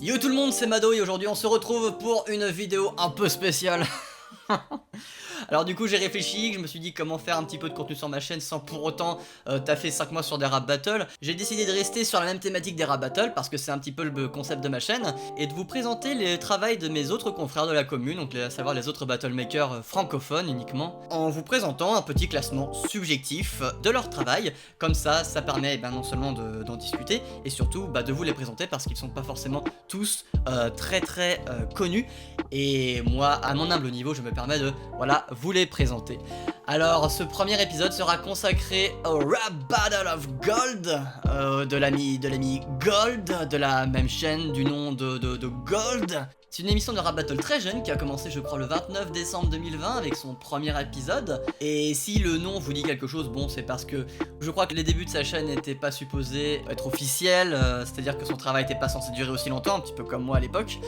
Yo tout le monde, c'est Mado et aujourd'hui on se retrouve pour une vidéo un peu spéciale. Alors du coup j'ai réfléchi, je me suis dit comment faire un petit peu de contenu sur ma chaîne sans pour autant taffer 5 mois sur des rap battles. J'ai décidé de rester sur la même thématique des rap battles parce que c'est un petit peu le concept de ma chaîne et de vous présenter les travails de mes autres confrères de la commune, donc à savoir les autres battle makers francophones uniquement, en vous présentant un petit classement subjectif de leur travail. Comme ça permet non seulement d'en discuter et surtout de vous les présenter parce qu'ils sont pas forcément tous très connus. Et moi, à mon humble niveau, je me permets de, vous les présenter. Alors, ce premier épisode sera consacré au Rap Battle of Gold, de l'ami Gold, de la même chaîne du nom de Gold. C'est une émission de rap battle très jeune qui a commencé je crois le 29 décembre 2020 avec son premier épisode. Et si le nom vous dit quelque chose, bon c'est parce que je crois que les débuts de sa chaîne n'étaient pas supposés être officiels, c'est-à-dire que son travail n'était pas censé durer aussi longtemps, un petit peu comme moi à l'époque.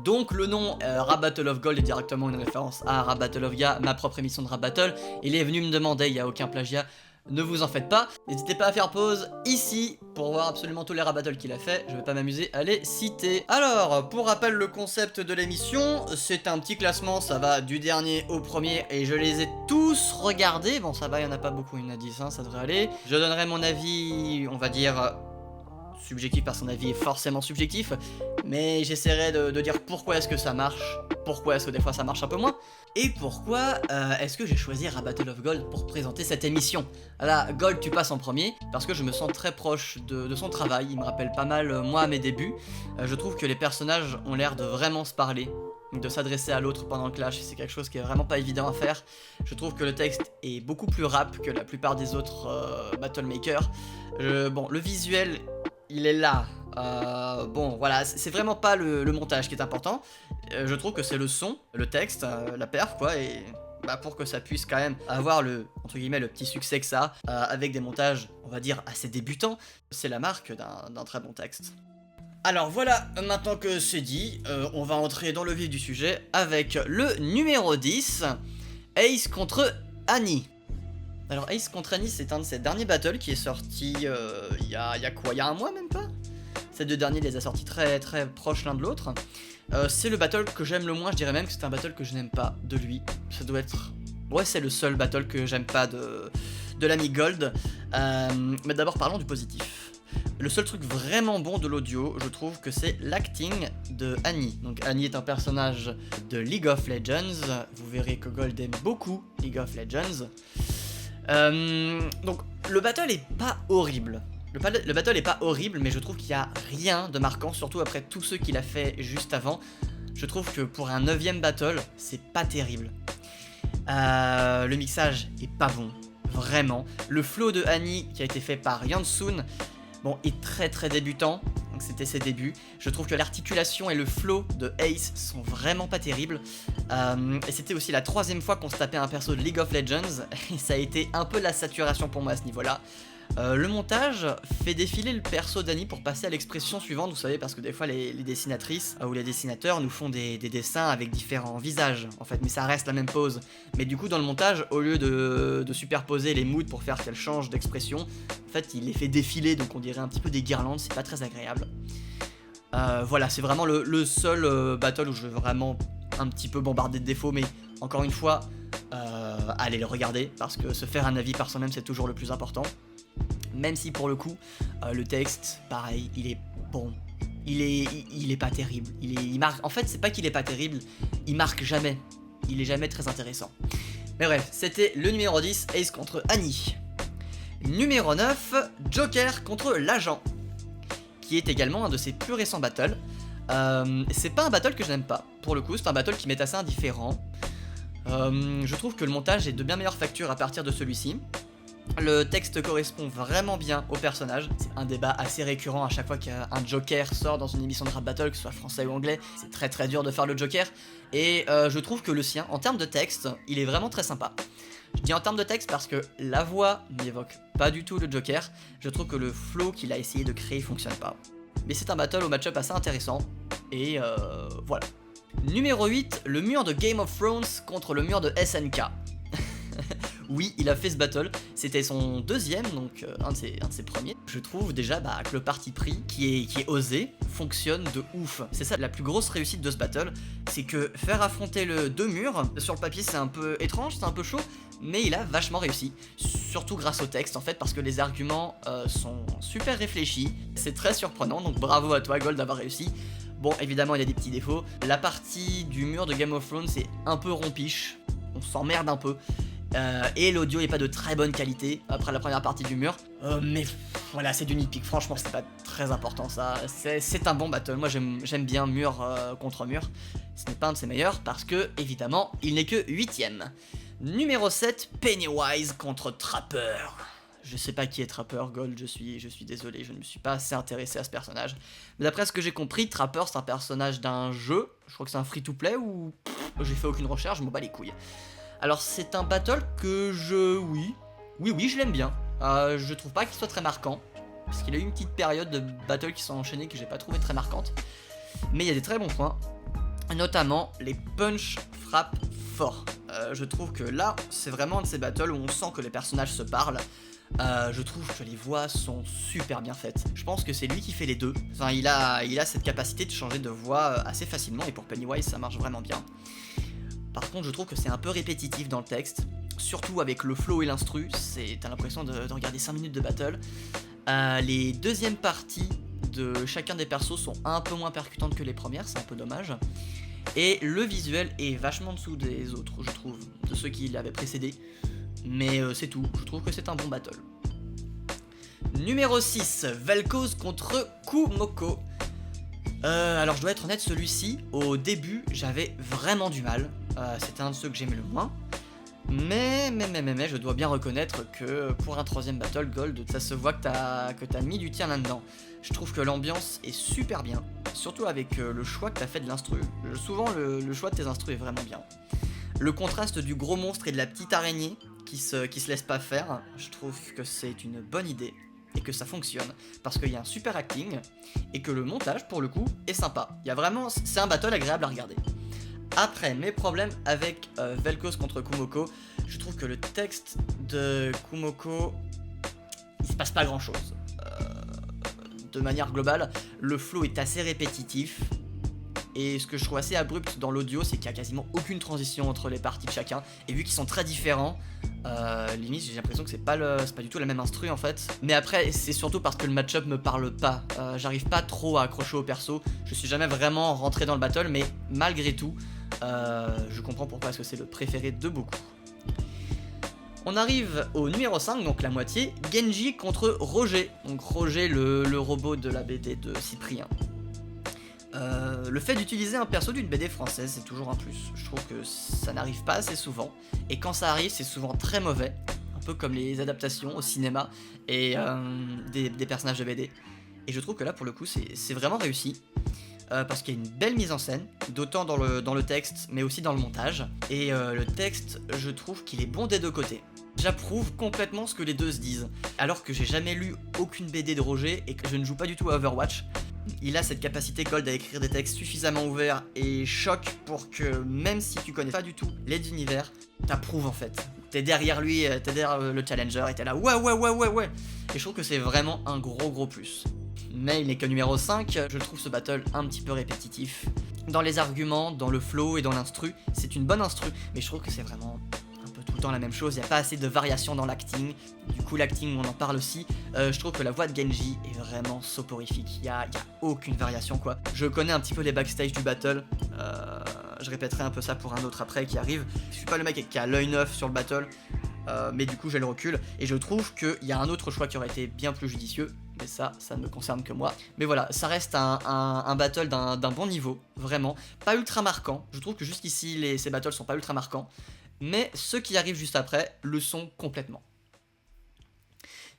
Donc le nom Rap Battle of Gold est directement une référence à Rap Battle of Ya, ma propre émission de rap battle. Il est venu me demander, il n'y a aucun plagiat. Ne vous en faites pas, n'hésitez pas à faire pause ici pour voir absolument tous les rap battles qu'il a fait, je vais pas m'amuser à les citer. Alors, pour rappel le concept de l'émission, c'est un petit classement, ça va du dernier au premier et je les ai tous regardés, bon ça va, il y en a pas beaucoup, il y en a 10, hein, ça devrait aller. Je donnerai mon avis, on va dire subjectif parce que son avis est forcément subjectif, mais j'essaierai de dire pourquoi est-ce que ça marche, pourquoi est-ce que des fois ça marche un peu moins, et pourquoi est-ce que j'ai choisi Rap Battle of Gold pour présenter cette émission. Là, Gold tu passes en premier, parce que je me sens très proche de son travail, il me rappelle pas mal moi à mes débuts. Je trouve que les personnages ont l'air de vraiment se parler, de s'adresser à l'autre pendant le clash, c'est quelque chose qui est vraiment pas évident à faire. Je trouve que le texte est beaucoup plus rap que la plupart des autres battle makers. Bon, le visuel il est là, bon voilà, c'est vraiment pas le montage qui est important, je trouve que c'est le son, le texte, la perf quoi, et pour que ça puisse quand même avoir le, entre guillemets, le petit succès que ça a, avec des montages, on va dire, assez débutants, c'est la marque d'un très bon texte. Alors voilà, maintenant que c'est dit, on va entrer dans le vif du sujet avec le numéro 10, Ace contre Annie. Alors Ace contre Annie, c'est un de ses derniers battles qui est sorti il y a quoi, il y a un mois même pas. Ces deux derniers les a sortis très proches l'un de l'autre. C'est le battle que j'aime le moins, je dirais même que c'est un battle que je n'aime pas de lui. Ça doit être... ouais, c'est le seul battle que j'aime pas de l'ami Gold. Mais d'abord parlons du positif. Le seul truc vraiment bon de l'audio, je trouve que c'est l'acting de Annie. Donc Annie est un personnage de League of Legends. Vous verrez que Gold aime beaucoup League of Legends. Donc le battle est pas horrible. Le battle est pas horrible, mais je trouve qu'il y a rien de marquant, surtout après tous ceux qu'il a fait juste avant. Je trouve que pour un 9ème battle, c'est pas terrible. Le mixage est pas bon, vraiment. Le flow de Annie qui a été fait par Yansun, bon, est très débutant. Donc c'était ses débuts. Je trouve que l'articulation et le flow de Ace sont vraiment pas terribles. Et c'était aussi la 3ème fois qu'on se tapait un perso de League of Legends. Et ça a été un peu la saturation pour moi à ce niveau-là. Le montage fait défiler le perso d'Annie pour passer à l'expression suivante, vous savez, parce que des fois les dessinatrices ou les dessinateurs nous font des dessins avec différents visages, en fait, mais ça reste la même pose. Mais du coup, dans le montage, au lieu de superposer les moods pour faire qu'elles changent d'expression, en fait, il les fait défiler, donc on dirait un petit peu des guirlandes, c'est pas très agréable. Voilà, c'est vraiment le seul battle où je veux vraiment un petit peu bombarder de défauts, mais encore une fois, allez le regarder, parce que se faire un avis par soi-même, c'est toujours le plus important. Même si pour le coup, le texte, pareil, il est bon. Il est pas terrible. Il marque. En fait, c'est pas qu'il est pas terrible, il marque jamais. Il est jamais très intéressant. Mais bref, c'était le numéro 10, Ace contre Annie. Numéro 9, Joker contre l'agent, qui est également un de ses plus récents battles. C'est pas un battle que je n'aime pas. Pour le coup, c'est un battle qui m'est assez indifférent. Je trouve que le montage est de bien meilleure facture à partir de celui-ci. Le texte correspond vraiment bien au personnage. C'est un débat assez récurrent à chaque fois qu'un Joker sort dans une émission de rap battle, que ce soit français ou anglais. C'est très dur de faire le Joker. Et je trouve que le sien, en termes de texte, il est vraiment très sympa. Je dis en termes de texte parce que la voix n'évoque pas du tout le Joker. Je trouve que le flow qu'il a essayé de créer fonctionne pas. Mais c'est un battle au match-up assez intéressant. Et voilà. Numéro 8, le mur de Game of Thrones contre le mur de SNK. Oui, il a fait ce battle. C'était son deuxième, donc un de ses premiers. Je trouve déjà que le parti pris, qui est osé, fonctionne de ouf. C'est ça la plus grosse réussite de ce battle, c'est que faire affronter deux murs, sur le papier c'est un peu étrange, c'est un peu chaud, mais il a vachement réussi. Surtout grâce au texte en fait, parce que les arguments sont super réfléchis. C'est très surprenant, donc bravo à toi Gold d'avoir réussi. Bon, évidemment il y a des petits défauts. La partie du mur de Game of Thrones c'est un peu rompiche, on s'emmerde un peu. Et l'audio est pas de très bonne qualité après la première partie du mur. Mais voilà, c'est du nitpick, franchement c'est pas très important ça. C'est un bon battle, moi j'aime bien mur contre mur. Ce n'est pas un de ses meilleurs parce que, évidemment, il n'est que 8ème. Numéro 7, Pennywise contre Trapper. Je sais pas qui est Trapper, Gold, je suis désolé, je ne me suis pas assez intéressé à ce personnage. Mais d'après ce que j'ai compris, Trapper c'est un personnage d'un jeu, je crois que c'est un free-to-play ou... j'ai fait aucune recherche, je m'en bats les couilles. Alors c'est un battle que oui, je l'aime bien. Je trouve pas qu'il soit très marquant, parce qu'il a eu une petite période de battle qui sont enchaînés que j'ai pas trouvé très marquante. Mais il y a des très bons points, notamment les punch frappent fort. Je trouve que là, c'est vraiment un de ces battles où on sent que les personnages se parlent. Je trouve que les voix sont super bien faites. Je pense que c'est lui qui fait les deux. Enfin, il a cette capacité de changer de voix assez facilement, et pour Pennywise, ça marche vraiment bien. Par contre, je trouve que c'est un peu répétitif dans le texte, surtout avec le flow et l'instru, t'as l'impression de regarder 5 minutes de battle. Les deuxièmes parties de chacun des persos sont un peu moins percutantes que les premières, c'est un peu dommage. Et le visuel est vachement en dessous des autres, je trouve, de ceux qui l'avaient précédé. Mais c'est tout, je trouve que c'est un bon battle. Numéro 6, Vel'Koz contre Kumoko. Alors je dois être honnête, celui-ci, au début, j'avais vraiment du mal. C'était un de ceux que j'aimais le moins. Mais, je dois bien reconnaître que pour un troisième battle, Gold, ça se voit que t'as mis du tien là-dedans. Je trouve que l'ambiance est super bien, surtout avec le choix que t'as fait de l'instru. Souvent, le choix de tes instrus est vraiment bien. Le contraste du gros monstre et de la petite araignée qui se laisse pas faire, je trouve que c'est une bonne idée. Et que ça fonctionne, parce qu'il y a un super acting, et que le montage, pour le coup, est sympa. C'est un battle agréable à regarder. Après, mes problèmes avec Vel'Koz contre Kumoko, je trouve que le texte de Kumoko, il se passe pas grand chose. De manière globale, le flow est assez répétitif, et ce que je trouve assez abrupt dans l'audio, c'est qu'il y a quasiment aucune transition entre les parties de chacun, et vu qu'ils sont très différents, limite j'ai l'impression que c'est pas du tout la même instru en fait. Mais après c'est surtout parce que le match-up me parle pas, j'arrive pas trop à accrocher au perso, je suis jamais vraiment rentré dans le battle, mais malgré tout, je comprends pourquoi est-ce que c'est le préféré de beaucoup. On arrive au numéro 5, donc la moitié, Genji contre Roger. Donc Roger, le robot de la BD de Cyprien. Le fait d'utiliser un perso d'une BD française, c'est toujours un plus. Je trouve que ça n'arrive pas assez souvent. Et quand ça arrive, c'est souvent très mauvais. Un peu comme les adaptations au cinéma et des personnages de BD. Et je trouve que là, pour le coup, c'est vraiment réussi. Parce qu'il y a une belle mise en scène, d'autant dans le texte, mais aussi dans le montage. Et le texte, je trouve qu'il est bon des deux côtés. J'approuve complètement ce que les deux se disent. Alors que j'ai jamais lu aucune BD de Roger et que je ne joue pas du tout à Overwatch, il a cette capacité Gold à écrire des textes suffisamment ouverts et chocs pour que même si tu connais pas du tout les univers, t'approuves en fait. T'es derrière lui, t'es derrière le challenger et t'es là ouais. Et je trouve que c'est vraiment un gros plus. Mais il n'est que numéro 5, je trouve ce battle un petit peu répétitif. Dans les arguments, dans le flow et dans l'instru, c'est une bonne instru, mais je trouve que c'est vraiment un peu tout le temps la même chose, il n'y a pas assez de variation dans l'acting. Du coup l'acting on en parle aussi, je trouve que la voix de Genji est vraiment soporifique, il y a aucune variation quoi. Je connais un petit peu les backstage du battle, je répéterai un peu ça pour un autre après qui arrive. Je suis pas le mec qui a l'œil neuf sur le battle, mais du coup j'ai le recul, et je trouve qu'il y a un autre choix qui aurait été bien plus judicieux, mais ça ne me concerne que moi. Mais voilà, ça reste un battle d'un bon niveau, vraiment. Pas ultra marquant, je trouve que jusqu'ici ces battles sont pas ultra marquants, mais ceux qui arrivent juste après le sont complètement.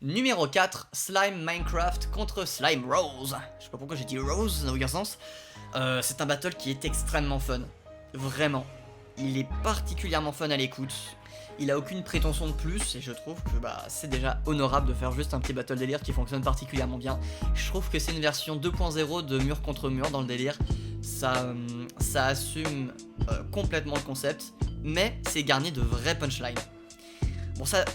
Numéro 4, Slime Minecraft contre Slime Rose. Je sais pas pourquoi j'ai dit Rose, ça n'a aucun sens. C'est un battle qui est extrêmement fun, vraiment. Il est particulièrement fun à l'écoute. Il a aucune prétention de plus et je trouve que c'est déjà honorable de faire juste un petit battle délire qui fonctionne particulièrement bien. Je trouve que c'est une version 2.0 de mur contre mur dans le délire. Ça assume complètement le concept, mais c'est garni de vrais punchlines. Bon, ça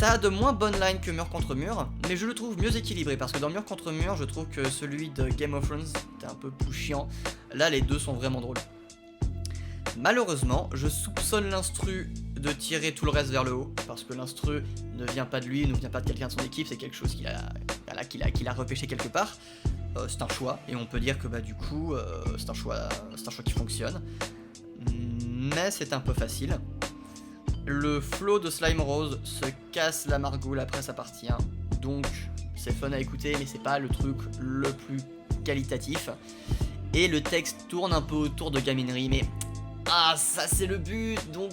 a de moins bonnes lines que mur contre mur, mais je le trouve mieux équilibré, parce que dans mur contre mur, je trouve que celui de Game of Thrones était un peu plus chiant. Là, les deux sont vraiment drôles. Malheureusement, je soupçonne l'instru de tirer tout le reste vers le haut, parce que l'instru ne vient pas de lui, ne vient pas de quelqu'un de son équipe, c'est quelque chose qu'il a repêché quelque part. C'est un choix, et on peut dire que bah du coup, c'est un choix qui fonctionne. Mais c'est un peu facile. Le flow de Slime Rose se casse la margoule après sa partie 1, donc c'est fun à écouter, mais c'est pas le truc le plus qualitatif. Et le texte tourne un peu autour de gaminerie, mais ça c'est le but, donc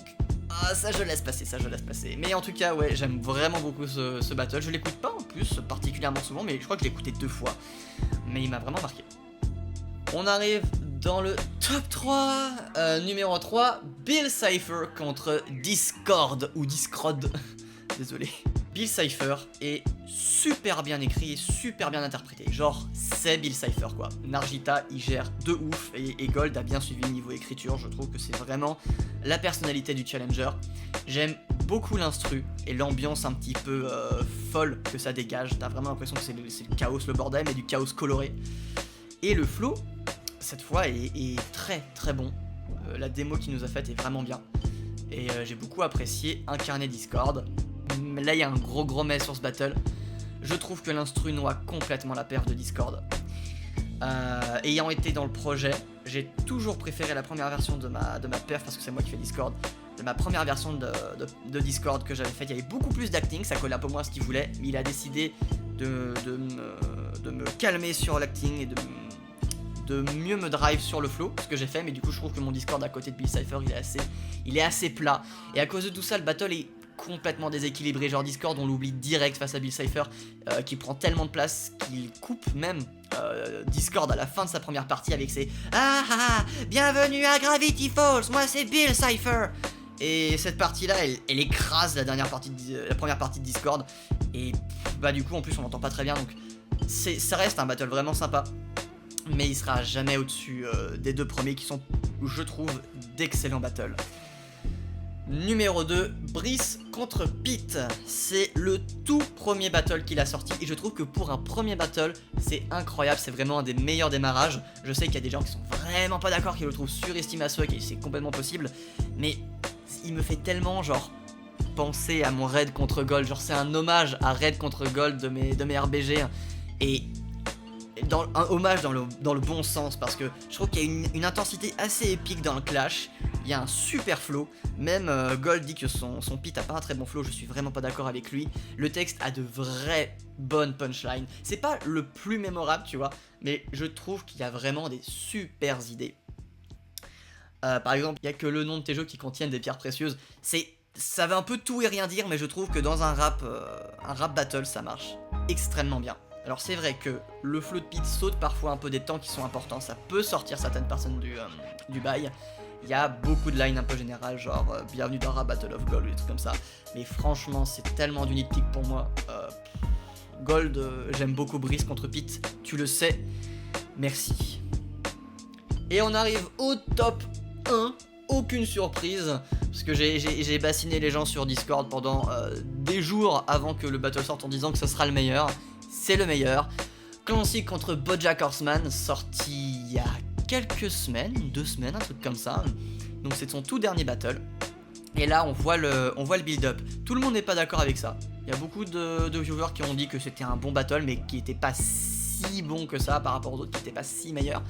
ça je laisse passer, Mais en tout cas, ouais, j'aime vraiment beaucoup ce battle. Je l'écoute pas en plus particulièrement souvent, mais je crois que je l'ai écouté 2 fois. Mais il m'a vraiment marqué. On arrive dans le top 3, numéro 3, Bill Cipher contre Discord, ou Discord, désolé. Bill Cipher est super bien écrit et super bien interprété, genre c'est Bill Cipher quoi. Nargita il gère de ouf et Gold a bien suivi niveau écriture, je trouve que c'est vraiment la personnalité du challenger. J'aime beaucoup l'instru et l'ambiance un petit peu folle que ça dégage, t'as vraiment l'impression que c'est le chaos, le bordel, mais du chaos coloré. Et le flow, cette fois, est très très bon. La démo qu'il nous a faite est vraiment bien. Et j'ai beaucoup apprécié incarner Discord. Mais là, il y a un gros mais sur ce battle. Je trouve que l'instru noie complètement la perf de Discord. Ayant été dans le projet, j'ai toujours préféré la première version de ma perf, parce que c'est moi qui fais Discord. De ma première version de Discord que j'avais faite, il y avait beaucoup plus d'acting, ça collait un peu moins à ce qu'il voulait. Mais il a décidé de me calmer sur l'acting et de mieux me drive sur le flow, ce que j'ai fait, mais du coup je trouve que mon Discord à côté de Bill Cipher il est assez plat, et à cause de tout ça le battle est complètement déséquilibré, genre Discord on l'oublie direct face à Bill Cipher qui prend tellement de place qu'il coupe même Discord à la fin de sa première partie avec ses bienvenue à Gravity Falls, moi c'est Bill Cipher. Et cette partie là elle écrase la première partie de Discord, et bah du coup en plus on l'entend pas très bien, donc ça reste un battle vraiment sympa. Mais il sera jamais au-dessus des 2 premiers qui sont, je trouve, d'excellents battles. Numéro 2, Brice contre Pete. C'est le tout premier battle qu'il a sorti et je trouve que pour un premier battle, c'est incroyable, c'est vraiment un des meilleurs démarrages. Je sais qu'il y a des gens qui sont vraiment pas d'accord, qui le trouvent surestimé à souhait, et c'est complètement possible, mais il me fait tellement genre penser à mon raid contre Gold, genre c'est un hommage à raid contre Gold de mes RBG, et un hommage dans le bon sens, parce que je trouve qu'il y a une intensité assez épique dans le clash, il y a un super flow, même Gold dit que son Pete a pas un très bon flow, je suis vraiment pas d'accord avec lui, le texte a de vraies bonnes punchlines, c'est pas le plus mémorable tu vois, mais je trouve qu'il y a vraiment des super idées. Par exemple, il y a que le nom de tes jeux qui contiennent des pierres précieuses, ça veut un peu tout et rien dire, mais je trouve que dans un rap battle ça marche extrêmement bien. Alors c'est vrai que le flow de Pete saute parfois un peu des temps qui sont importants, ça peut sortir certaines personnes du bail. Il y a beaucoup de lines un peu générales, genre bienvenue dans Rap Battle of Gold ou des trucs comme ça. Mais franchement c'est tellement du nitpick pour moi. Gold, j'aime beaucoup Brice contre Pete, tu le sais, merci. Et on arrive au top 1, aucune surprise, parce que j'ai bassiné les gens sur Discord pendant des jours avant que le battle sorte en disant que ce sera le meilleur. C'est le meilleur. Clancy contre Bojack Horseman, sorti il y a quelques semaines, 2 semaines, un truc comme ça. Donc c'est son tout dernier battle. Et là on voit le build-up. Tout le monde n'est pas d'accord avec ça. Il y a beaucoup de viewers qui ont dit que c'était un bon battle, mais qui n'était pas si bon que ça par rapport aux autres, qui n'était pas si meilleur.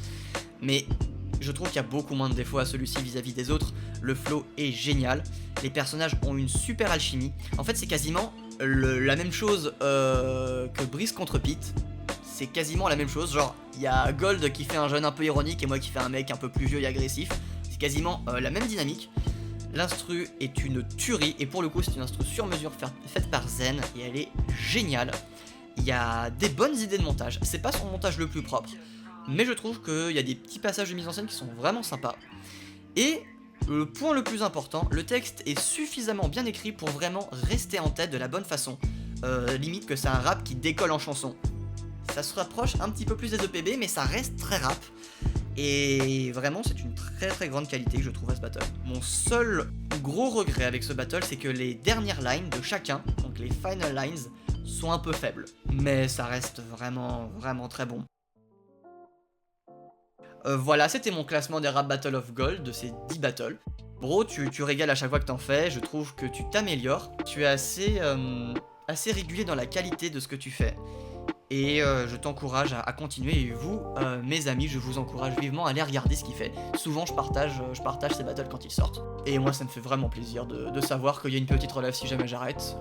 Mais je trouve qu'il y a beaucoup moins de défauts à celui-ci vis-à-vis des autres. Le flow est génial. Les personnages ont une super alchimie. En fait c'est quasiment la même chose que Brice contre Pete. C'est quasiment la même chose, genre il y a Gold qui fait un jeune un peu ironique et moi qui fais un mec un peu plus vieux et agressif. C'est quasiment la même dynamique. L'instru est une tuerie et pour le coup c'est une instru sur mesure faite par Zen et elle est géniale. Il y a des bonnes idées de montage, c'est pas son montage le plus propre, mais je trouve qu'il y a des petits passages de mise en scène qui sont vraiment sympas. Et le point le plus important, le texte est suffisamment bien écrit pour vraiment rester en tête de la bonne façon. Limite que c'est un rap qui décolle en chanson. Ça se rapproche un petit peu plus des EPB, mais ça reste très rap. Et vraiment, c'est une très très grande qualité que je trouve à ce battle. Mon seul gros regret avec ce battle, c'est que les dernières lines de chacun, donc les final lines, sont un peu faibles. Mais ça reste vraiment vraiment très bon. Voilà, c'était mon classement des Rap Battle of Gold de ces 10 battles. Bro, tu régales à chaque fois que t'en fais, je trouve que tu t'améliores. Tu es assez régulier dans la qualité de ce que tu fais. Et je t'encourage à continuer. Et vous, mes amis, je vous encourage vivement à aller regarder ce qu'il fait. Souvent, je partage ces battles quand ils sortent. Et moi, ça me fait vraiment plaisir de savoir qu'il y a une petite relève si jamais j'arrête.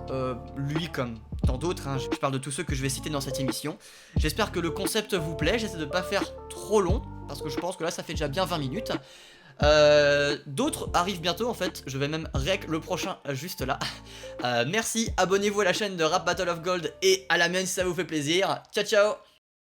Lui, comme tant d'autres, hein, je parle de tous ceux que je vais citer dans cette émission. J'espère que le concept vous plaît. J'essaie de pas faire trop long, parce que je pense que là, ça fait déjà bien 20 minutes. D'autres arrivent bientôt en fait, je vais même rec le prochain juste là. Merci, abonnez-vous à la chaîne de Rap Battle of Gold et à la mienne si ça vous fait plaisir. Ciao ciao.